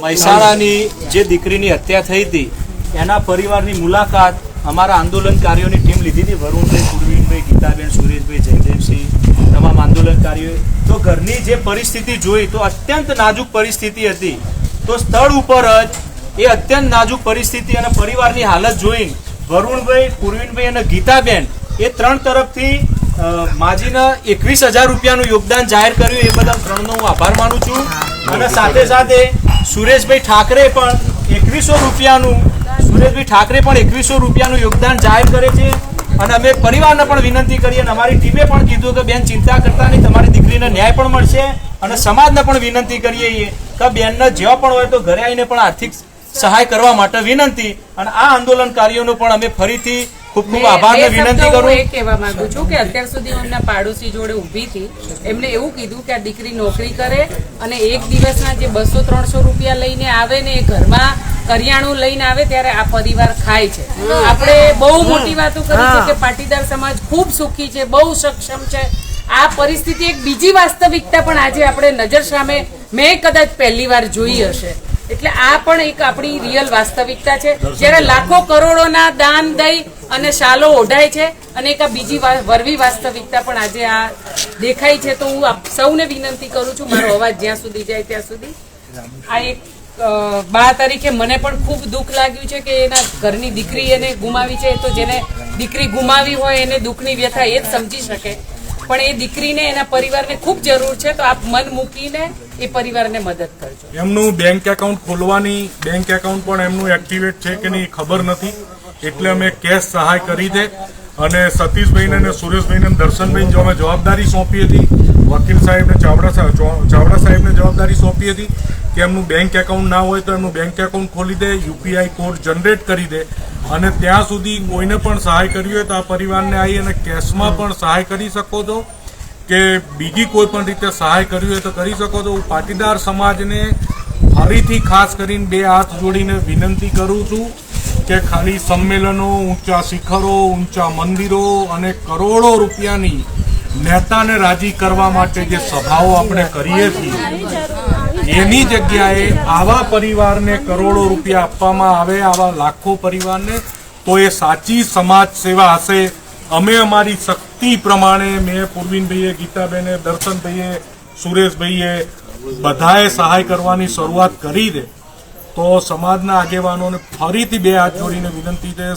મહેસાણાની જે દીકરીની હત્યા થઈ હતી એના પરિવારની મુલાકાત અમારા આંદોલનકારીઓની ટીમ લીધી હતી. વરુણભાઈ, પૂર્વીનભાઈ, ગીતાબેન, સુરેશભાઈ, જયદેવસિંહ, તમામ આંદોલનકારીઓએ તો ઘરની જે પરિસ્થિતિ જોઈ તો અત્યંત નાજુક પરિસ્થિતિ હતી. તો સ્થળ ઉપર જ એ અત્યંત નાજુક પરિસ્થિતિ અને પરિવારની હાલત જોઈ વરુણભાઈ, પૂર્વીનભાઈ અને ગીતાબેન એ ત્રણ તરફથી માજીને 21,000 રૂપિયાનું યોગદાન જાહેર કર્યું. એ બદલ ત્રણનો હું આભાર માનું છું. અને સાથે સાથે સુરેશભાઈ ઠાકરે પણ 2100 રૂપિયાનું યોગદાન જાહેર કરે છે. અને અમે પરિવારને પણ વિનંતી કરીએ અને અમારી ટીમે પણ કીધું કે બેન ચિંતા કરતા નહીં, તમારી દીકરીને ન્યાય પણ મળશે. અને સમાજને પણ વિનંતી કરીએ કે બેનને જેવા પણ હોય તો ઘરે આવીને પણ આર્થિક સહાય કરવા માટે વિનંતી. અને આ આંદોલનકારીઓનો પણ અમે ફરીથી ખૂબ ખૂબ આભાર ને વિનંતી કરું. એ કહેવા માંગુ છું કે અત્યાર સુધી એમના પાડોશી જોડે ઊભી હતી, એમને એવું કીધું કે આ દીકરી નોકરી કરે અને એક દિવસના જે 200-300 રૂપિયા લઈને આવે ને એ ઘરમાં કરિયાણું લઈને આવે ત્યારે આ પરિવાર ખાય છે. આપણે બહુ મોટી વાતો કરી છે કે પાટીદાર સમાજ ખૂબ સુખી છે, બહુ સક્ષમ છે. આ પરિસ્થિતિ એક બીજી વાસ્તવિકતા પણ આજે આપણે નજર સામે મેં કદાચ પહેલી વાર જોઈ હશે. એટલે આ પણ એક આપણી રિયલ વાસ્તવિકતા છે. જ્યારે લાખો કરોડોના દાન દઈ અને શાલો ઓઢાય છે અને એક આ બીજી વરવી વાસ્તવિકતા પણ આજે આ દેખાય છે. તો હું આપ સૌને વિનંતી કરું છું, મારો અવાજ જ્યાં સુધી જાય ત્યાં સુધી. આ એક બા તરીકે મને પણ ખૂબ દુઃખ લાગ્યું છે કે એના ઘરની દીકરી એને ગુમાવી છે. તો જેને દીકરી ગુમાવી હોય એને દુઃખની વ્યથા એ જ સમજી શકે. પણ એ દીકરીને એના પરિવારને ખૂબ જરૂર છે. તો આપ મન મૂકીને એ પરિવારને મદદ કરજો. એમનું બેંક એકાઉન્ટ ખોલવાની બેંક એકાઉન્ટ પણ એમનું એક્ટિવેટ છે કે નહીં ખબર નથી, એટલે અમે કેશ સહાય કરી દે. અને સતીશભાઈને અને સુરેશભાઈને દર્શનભાઈને જો અમે જવાબદારી સોંપી હતી, વકીલ સાહેબને ચાવડા સાહેબને જવાબદારી સોંપી હતી કે એમનું બેંક એકાઉન્ટ ના હોય તો એમનું બેંક એકાઉન્ટ ખોલી દે, યુપીઆઈ કોડ જનરેટ કરી દે. અને ત્યાં સુધી કોઈને પણ સહાય કરવી હોય તો આ પરિવારને આવી અને કેશમાં પણ સહાય કરી શકો છો કે બીજી કોઈ પણ રીતે સહાય કરવી હોય તો કરી શકો છો. હું પાટીદાર સમાજને ફરીથી ખાસ કરીને બે હાથ જોડીને વિનંતી કરું છું કે ખાલી સંમેલનો, ઊંચા શિખરો, ઊંચા મંદિરો અને કરોડો રૂપિયાની નેતાને રાજી કરવા માટે જે સભાઓ આપણે કરીએ છીએ એની જગ્યાએ આવા પરિવારને કરોડો રૂપિયા આપવામાં આવે, આવા લાખો પરિવારને, તો એ સાચી સમાજ સેવા હશે. અમે અમારી શક્તિ પ્રમાણે મેં પૂર્વીનભાઈએ, ગીતાબેને, દર્શનભાઈએ, સુરેશભાઈએ બધાએ સહાય કરવાની શરૂઆત કરી દે. તો સમાજના આગેવાનોને ફરીથી બે હાથ જોડીને વિનંતી છે,